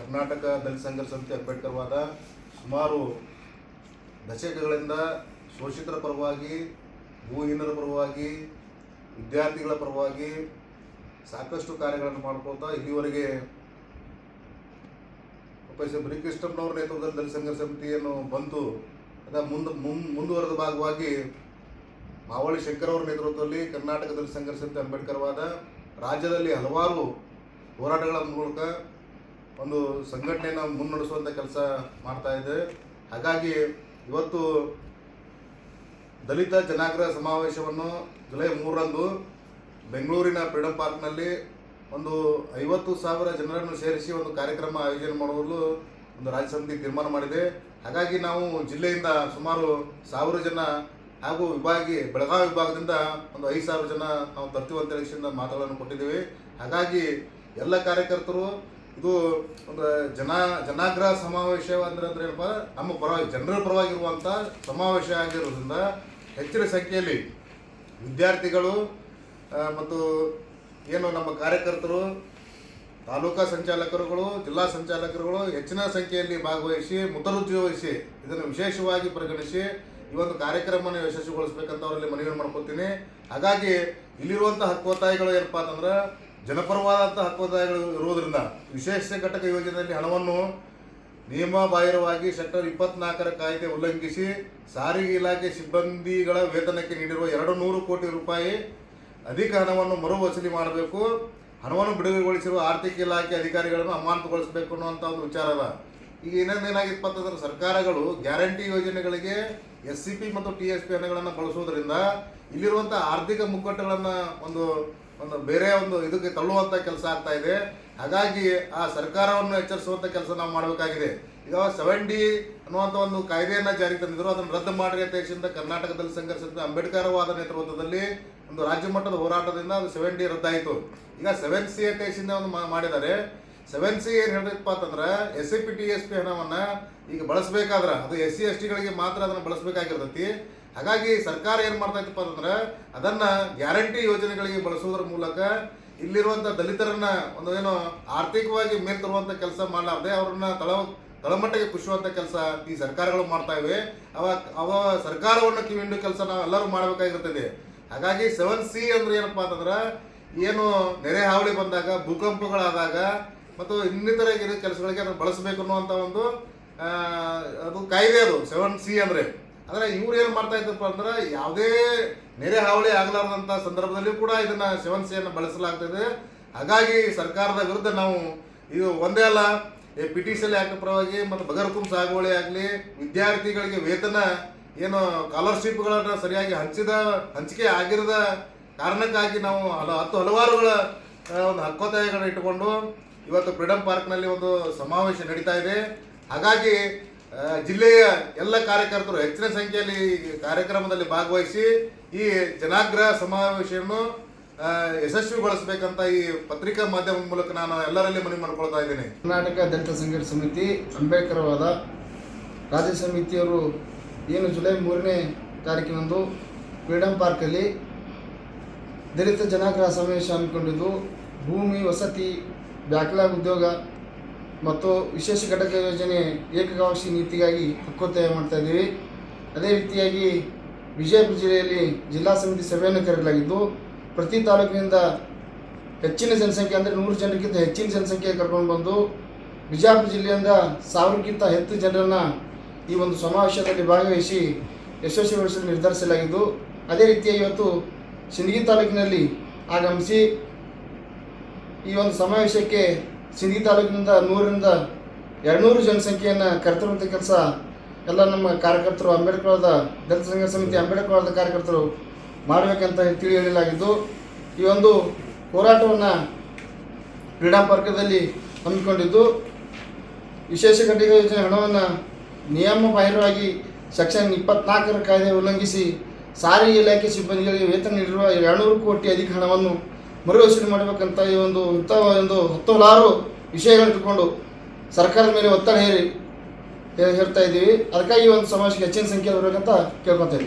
ಕರ್ನಾಟಕ ದಲಿತ ಸಂಘರ್ಷ ಸಮಿತಿ ಅಂಬೇಡ್ಕರ್ವಾದ ಸುಮಾರು ದಶಕಗಳಿಂದ ಶೋಷಿತರ ಪರವಾಗಿ, ಭೂಹೀನರ ಪರವಾಗಿ, ವಿದ್ಯಾರ್ಥಿಗಳ ಪರವಾಗಿ ಸಾಕಷ್ಟು ಕಾರ್ಯಗಳನ್ನು ಮಾಡ್ಕೊಳ್ತಾ ಇಲ್ಲಿವರೆಗೆ ಪ್ರೊಫೆಸರ್ ಬಲಿಕೃಷ್ಣಪ್ಪನವರ ನೇತೃತ್ವದಲ್ಲಿ ದಲಿತ ಸಂಘರ್ಷ ಸಮಿತಿಯನ್ನು ಬಂತು. ಅದರ ಮುಂದುವರೆದ ಭಾಗವಾಗಿ ಮಾವಳಿ ಶಂಕರ್ ಅವರ ನೇತೃತ್ವದಲ್ಲಿ ಕರ್ನಾಟಕ ದಲಿತ ಸಂಘರ್ಷ ಸಮಿತಿ ಅಂಬೇಡ್ಕರ್ವಾದ ರಾಜ್ಯದಲ್ಲಿ ಹಲವಾರು ಹೋರಾಟಗಳ ಮೂಲಕ ಒಂದು ಸಂಘಟನೆಯನ್ನು ಮುನ್ನಡೆಸುವಂಥ ಕೆಲಸ ಮಾಡ್ತಾ ಇದೆ. ಹಾಗಾಗಿ ಇವತ್ತು ದಲಿತ ಜನಾಗ್ರಹ ಸಮಾವೇಶವನ್ನು ಜುಲೈ 3ರಂದು ಬೆಂಗಳೂರಿನ ಫ್ರೀಡಂ ಪಾರ್ಕ್ನಲ್ಲಿ ಒಂದು 50,000 ಜನರನ್ನು ಸೇರಿಸಿ ಒಂದು ಕಾರ್ಯಕ್ರಮ ಆಯೋಜನೆ ಮಾಡಲು ಒಂದು ರಾಜ್ಯ ಸಮಿತಿ ತೀರ್ಮಾನ ಮಾಡಿದೆ. ಹಾಗಾಗಿ ನಾವು ಜಿಲ್ಲೆಯಿಂದ ಸುಮಾರು 1000 ಜನ ಹಾಗೂ ಬೆಳಗಾವಿ ವಿಭಾಗದಿಂದ ಒಂದು 5,000 ಜನ ನಾವು ತರ್ತೀವಿ ಅಂತ ಹೇಳಿ ಮಾತುಗಳನ್ನು ಕೊಟ್ಟಿದ್ದೀವಿ. ಹಾಗಾಗಿ ಎಲ್ಲ ಕಾರ್ಯಕರ್ತರು ಇದು ಒಂದು ಜನಾಗ್ರಹ ಸಮಾವೇಶ ಅಂದ್ರೆ ಏನಪ್ಪ, ನಮ್ಮ ಪರವಾಗಿ ಜನರ ಪರವಾಗಿರುವಂಥ ಸಮಾವೇಶ ಆಗಿರೋದ್ರಿಂದ ಹೆಚ್ಚಿನ ಸಂಖ್ಯೆಯಲ್ಲಿ ವಿದ್ಯಾರ್ಥಿಗಳು ಮತ್ತು ಏನು ನಮ್ಮ ಕಾರ್ಯಕರ್ತರು, ತಾಲೂಕಾ ಸಂಚಾಲಕರುಗಳು, ಜಿಲ್ಲಾ ಸಂಚಾಲಕರುಗಳು ಹೆಚ್ಚಿನ ಸಂಖ್ಯೆಯಲ್ಲಿ ಭಾಗವಹಿಸಿ ಮುತುವರ್ಜಿ ವಹಿಸಿ ಇದನ್ನು ವಿಶೇಷವಾಗಿ ಪರಿಗಣಿಸಿ ಈ ಒಂದು ಕಾರ್ಯಕ್ರಮವನ್ನು ಯಶಸ್ವಿಗೊಳಿಸಬೇಕಂತ ಅವರಲ್ಲಿ ಮನವಿಯನ್ನು ಮಾಡ್ಕೊತೀನಿ. ಹಾಗಾಗಿ ಇಲ್ಲಿರುವಂಥ ಹಕ್ಕೊತ್ತಾಯಗಳು ಏನಪ್ಪ ಅಂತಂದ್ರೆ ಜನಪರವಾದಂಥ ಹಕ್ಕೊತ್ತಾಯಗಳು ಇರುವುದರಿಂದ ವಿಶೇಷ ಘಟಕ ಯೋಜನೆಯಲ್ಲಿ ಹಣವನ್ನು ನಿಯಮಬಾಹಿರವಾಗಿ ಸೆಕ್ಟರ್ 24ರ ಕಾಯ್ದೆ ಉಲ್ಲಂಘಿಸಿ ಸಾರಿಗೆ ಇಲಾಖೆ ಸಿಬ್ಬಂದಿಗಳ ವೇತನಕ್ಕೆ ನೀಡಿರುವ 200 ಕೋಟಿ ರೂಪಾಯಿ ಅಧಿಕ ಹಣವನ್ನು ಮರು ವಸೂಲಿ ಮಾಡಬೇಕು, ಹಣವನ್ನು ಬಿಡುಗಡೆಗೊಳಿಸಿರುವ ಆರ್ಥಿಕ ಇಲಾಖೆ ಅಧಿಕಾರಿಗಳನ್ನು ಅಮಾನತುಗೊಳಿಸಬೇಕು ಅನ್ನುವಂಥ ಒಂದು ವಿಚಾರ ಅದ. ಈಗ ಏನಾಗಿತ್ತು ಅಂತಂದ್ರೆ ಸರ್ಕಾರಗಳು ಗ್ಯಾರಂಟಿ ಯೋಜನೆಗಳಿಗೆ SCP ಮತ್ತು TSP ಹಣಗಳನ್ನು ಬಳಸುವುದರಿಂದ ಇಲ್ಲಿರುವಂಥ ಆರ್ಥಿಕ ಮುಗ್ಗಟ್ಟುಗಳನ್ನು ಒಂದು ಬೇರೆ ಒಂದು ಇದಕ್ಕೆ ತಳ್ಳುವಂಥ ಕೆಲಸ ಆಗ್ತಾ ಇದೆ. ಹಾಗಾಗಿ ಆ ಸರ್ಕಾರವನ್ನು ಎಚ್ಚರಿಸುವಂಥ ಕೆಲಸ ನಾವು ಮಾಡಬೇಕಾಗಿದೆ. ಈಗ 7D ಅನ್ನುವಂಥ ಒಂದು ಕಾಯ್ದೆಯನ್ನು ಜಾರಿಗೆ ತಂದಿದ್ರು, ಅದನ್ನು ರದ್ದು ಮಾಡಿ ಅಂತ ಹೇಳಿ ಕರ್ನಾಟಕ ದಲಿತ ಸಂಘರ್ಷ ಸಮಿತಿ ಅಂಬೇಡ್ಕರ್ವಾದ ನೇತೃತ್ವದಲ್ಲಿ ಒಂದು ರಾಜ್ಯ ಮಟ್ಟದ ಹೋರಾಟದಿಂದ ಅದು 7D ರದ್ದಾಯಿತು. ಈಗ 7C ಅಂತ ಹೇಳಿ ಒಂದು ಮಾಡಿದ್ದಾರೆ. 7C ಏನು ಹೇಳಿದಪ್ಪ ಅಂತಂದ್ರೆ SCP TSP ಹಣವನ್ನು ಈಗ ಬಳಸಬೇಕಾದ್ರೆ ಅದು SC STಗಳಿಗೆ ಮಾತ್ರ ಅದನ್ನು ಬಳಸಬೇಕಾಗಿರ್ತೈತಿ. ಹಾಗಾಗಿ ಸರ್ಕಾರ ಏನು ಮಾಡ್ತಾ ಇತ್ತಪ್ಪ ಅಂತಂದ್ರೆ ಅದನ್ನು ಗ್ಯಾರಂಟಿ ಯೋಜನೆಗಳಿಗೆ ಬಳಸುವುದರ ಮೂಲಕ ಇಲ್ಲಿರುವಂಥ ದಲಿತರನ್ನ ಒಂದು ಏನು ಆರ್ಥಿಕವಾಗಿ ಮೇಲ್ ತರುವಂಥ ಕೆಲಸ ಮಾಡಲಾರ್ದೆ ಅವ್ರನ್ನ ತಳಮಟ್ಟಕ್ಕೆ ಕುಸಿಯುವಂಥ ಕೆಲಸ ಈ ಸರ್ಕಾರಗಳು ಮಾಡ್ತಾ ಇವೆ. ಅವ ಸರ್ಕಾರವನ್ನು ಕಿವಿಂಡು ಕೆಲಸ ನಾವು ಎಲ್ಲರೂ ಮಾಡಬೇಕಾಗಿರ್ತದೆ. ಹಾಗಾಗಿ 7C ಅಂದ್ರೆ ಏನಪ್ಪಾ ಅಂತಂದ್ರೆ ಏನು ನೆರೆ ಹಾವಳಿ ಬಂದಾಗ, ಭೂಕಂಪಗಳಾದಾಗ ಮತ್ತು ಇನ್ನಿತರ ಕೆಲಸಗಳಿಗೆ ಅದನ್ನು ಬಳಸಬೇಕು ಅನ್ನುವಂಥ ಒಂದು ಅದು ಕಾಯ್ದೆ. ಅದು 7C ಅಂದರೆ ಇವ್ರು ಏನು ಮಾಡ್ತಾ ಇದ್ದಪ್ಪ ಅಂದ್ರೆ ಯಾವುದೇ ನೆರೆ ಹಾವಳಿ ಆಗಲಾರದಂಥ ಸಂದರ್ಭದಲ್ಲಿ ಕೂಡ ಇದನ್ನ 7C ಬಳಸಲಾಗ್ತದೆ. ಹಾಗಾಗಿ ಸರ್ಕಾರದ ವಿರುದ್ಧ ನಾವು ಇದು ಒಂದೇ ಅಲ್ಲ, PTCL ಆಕ್ಟ್ ಪರವಾಗಿ ಮತ್ತು ಬಗರ್ಹುಕುಂ ಸಾಗುವಳಿ ಆಗಲಿ, ವಿದ್ಯಾರ್ಥಿಗಳಿಗೆ ವೇತನ ಏನು ಸ್ಕಾಲರ್ಶಿಪ್ಗಳನ್ನು ಸರಿಯಾಗಿ ಹಂಚಿಕೆ ಆಗಿರದ ಕಾರಣಕ್ಕಾಗಿ ನಾವು ಹಲವಾರುಗಳ ಒಂದು ಹಕ್ಕೊತ್ತಾಯಗಳನ್ನು ಇಟ್ಟುಕೊಂಡು ಇವತ್ತು ಫ್ರೀಡಂ ಪಾರ್ಕ್ನಲ್ಲಿ ಒಂದು ಸಮಾವೇಶ ನಡೀತಾ ಇದೆ. ಹಾಗಾಗಿ ಜಿಲ್ಲೆಯ ಎಲ್ಲ ಕಾರ್ಯಕರ್ತರು ಹೆಚ್ಚಿನ ಸಂಖ್ಯೆಯಲ್ಲಿ ಕಾರ್ಯಕ್ರಮದಲ್ಲಿ ಭಾಗವಹಿಸಿ ಈ ಜನಾಗ್ರಹ ಸಮಾವೇಶವನ್ನು ಯಶಸ್ವಿಗೊಳಿಸಬೇಕಂತ ಈ ಪತ್ರಿಕಾ ಮಾಧ್ಯಮದ ಮೂಲಕ ನಾನು ಎಲ್ಲರಲ್ಲಿ ಮನವಿ ಮಾಡಿಕೊಳ್ತಾ ಇದ್ದೇನೆ. ಕರ್ನಾಟಕ ದಲಿತ ಸಂಘರ್ಷ ಸಮಿತಿ ಅಂಬೇಡ್ಕರ್ವಾದ ರಾಜ್ಯ ಸಮಿತಿಯವರು ಏನು ಜುಲೈ 3ನೇ ತಾರೀಕಿನಂದು ಫ್ರೀಡಂ ಪಾರ್ಕಲ್ಲಿ ದಲಿತ ಜನಾಗ್ರಹ ಸಮಾವೇಶ ಹಮ್ಮಿಕೊಂಡಿದ್ದು ಭೂಮಿ, ವಸತಿ, ಬ್ಯಾಕ್ಲಾಗ್ ಉದ್ಯೋಗ ಮತ್ತು ವಿಶೇಷ ಘಟಕ ಯೋಜನೆ ಏಕಗವಾಕ್ಷಿ ನೀತಿಗಾಗಿ ಹಕ್ಕೊತ್ತಾಯ ಮಾಡ್ತಾ ಇದ್ದೀವಿ. ಅದೇ ರೀತಿಯಾಗಿ ವಿಜಯಪುರ ಜಿಲ್ಲೆಯಲ್ಲಿ ಜಿಲ್ಲಾ ಸಮಿತಿ ಸಭೆಯನ್ನು ಕರೆಯಲಾಗಿದ್ದು ಪ್ರತಿ ತಾಲೂಕಿನಿಂದ ಹೆಚ್ಚಿನ ಜನಸಂಖ್ಯೆ ಅಂದರೆ 100 ಜನರಿಗಿಂತ ಹೆಚ್ಚಿನ ಜನಸಂಖ್ಯೆ ಕರ್ಕೊಂಡು ಬಂದು ವಿಜಯಪುರ ಜಿಲ್ಲೆಯಿಂದ 1000ಕ್ಕಿಂತ ಹೆಚ್ಚು ಜನರನ್ನು ಈ ಒಂದು ಸಮಾವೇಶದಲ್ಲಿ ಭಾಗವಹಿಸಿ ಯಶಸ್ವಿಗೊಳಿಸಲು ನಿರ್ಧರಿಸಲಾಗಿದ್ದು, ಅದೇ ರೀತಿಯಾಗಿ ಇವತ್ತು ಸಿಂದಗಿ ತಾಲೂಕಿನಲ್ಲಿ ಆಗಮಿಸಿ ಈ ಒಂದು ಸಮಾವೇಶಕ್ಕೆ ಸಿಂದಗಿ ತಾಲೂಕಿನಿಂದ 100ರಿಂದ 200 ಜನಸಂಖ್ಯೆಯನ್ನು ಕರೆತರುವಂಥ ಕೆಲಸ ಎಲ್ಲ ನಮ್ಮ ಕಾರ್ಯಕರ್ತರು ಅಂಬೇಡ್ಕರ್ವಾದ ದಲಿತ ಸಂಘರ್ಷ ಸಮಿತಿ ಅಂಬೇಡ್ಕರ್ವಾದ ಕಾರ್ಯಕರ್ತರು ಮಾಡಬೇಕಂತ ತಿಳಿ ಹೇಳಲಾಗಿದ್ದು, ಈ ಒಂದು ಹೋರಾಟವನ್ನು ಫ್ರೀಡಂ ಪಾರ್ಕದಲ್ಲಿ ಹಮ್ಮಿಕೊಂಡಿದ್ದು ವಿಶೇಷ ಘಟಕ ಯೋಜನೆ ಹಣವನ್ನು ನಿಯಮಬಾಹಿರವಾಗಿ ಸೆಕ್ಷನ್ 24ರ ಕಾಯ್ದೆ ಉಲ್ಲಂಘಿಸಿ ಸಾರಿಗೆ ಇಲಾಖೆ ಸಿಬ್ಬಂದಿಗಳಿಗೆ ವೇತನ ನೀಡಿರುವ 200 ಕೋಟಿ ಅಧಿಕ ಹಣವನ್ನು ಮರು ವಸೂಲಿ ಮಾಡಬೇಕಂತ ಇಂಥ ಒಂದು ಹಲವಾರು ವಿಷಯಗಳನ್ನು ಇಟ್ಟುಕೊಂಡು ಸರ್ಕಾರದ ಮೇಲೆ ಒತ್ತಡ ಹೇರ್ತಾ ಇದ್ದೀವಿ. ಅದಕ್ಕಾಗಿ ಈ ಒಂದು ಸಮಾವೇಶಕ್ಕೆ ಹೆಚ್ಚಿನ ಸಂಖ್ಯೆ ಬರಬೇಕಂತ ಕೇಳ್ಕೊತಾ ಇದ್ದೀವಿ.